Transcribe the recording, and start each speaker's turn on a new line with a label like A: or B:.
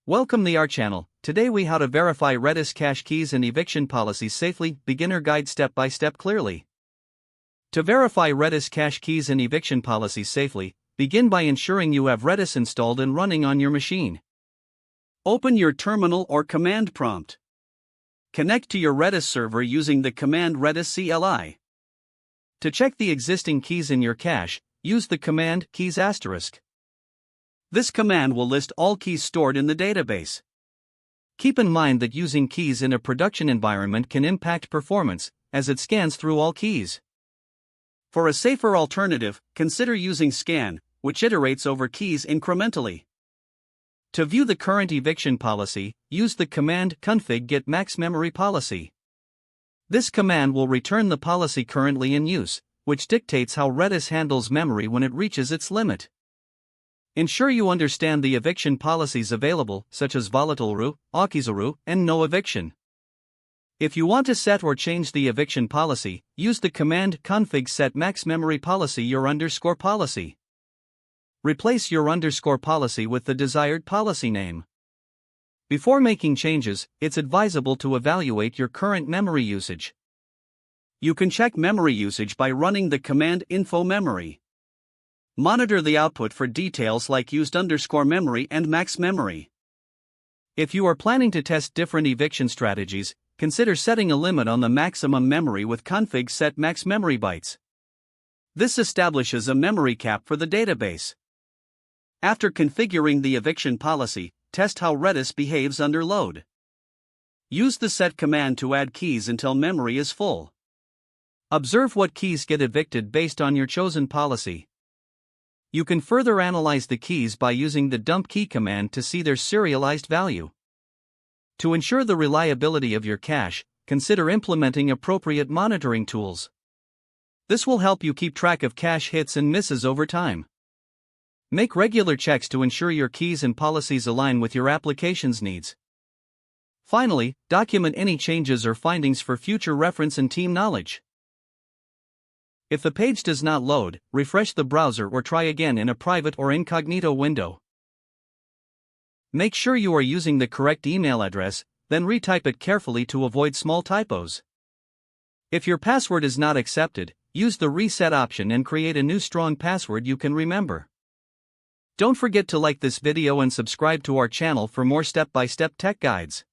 A: Welcome to our channel. Today we how to verify Redis cache keys and eviction policies safely, beginner guide step by step clearly. To verify Redis cache keys and eviction policies safely, begin by ensuring you have Redis installed and running on your machine. Open your terminal or command prompt. Connect to your Redis server using the command redis CLI. To check the existing keys in your cache, use the command keys*. This command will list all keys stored in the database. Keep in mind that using keys in a production environment can impact performance, as it scans through all keys. For a safer alternative, consider using scan, which iterates over keys incrementally. To view the current eviction policy, use the command config get max memory policy. This command will return the policy currently in use, which dictates how Redis handles memory when it reaches its limit. Ensure you understand the eviction policies available, such as volatile ru, akizaru, and no eviction. If you want to set or change the eviction policy, use the command config set max memory policy your underscore policy. Replace your underscore policy with the desired policy name. Before making changes, it's advisable to evaluate your current memory usage. You can check memory usage by running the command info memory. Monitor the output for details like used underscore memory and max memory. If you are planning to test different eviction strategies, consider setting a limit on the maximum memory with config set max memory bytes. This establishes a memory cap for the database. After configuring the eviction policy, test how Redis behaves under load. Use the set command to add keys until memory is full. Observe what keys get evicted based on your chosen policy. You can further analyze the keys by using the dump key command to see their serialized value. To ensure the reliability of your cache, consider implementing appropriate monitoring tools. This will help you keep track of cache hits and misses over time. Make regular checks to ensure your keys and policies align with your application's needs. Finally, document any changes or findings for future reference and team knowledge. If the page does not load, refresh the browser or try again in a private or incognito window. Make sure you are using the correct email address, then retype it carefully to avoid small typos. If your password is not accepted, use the reset option and create a new strong password you can remember. Don't forget to like this video and subscribe to our channel for more step-by-step tech guides.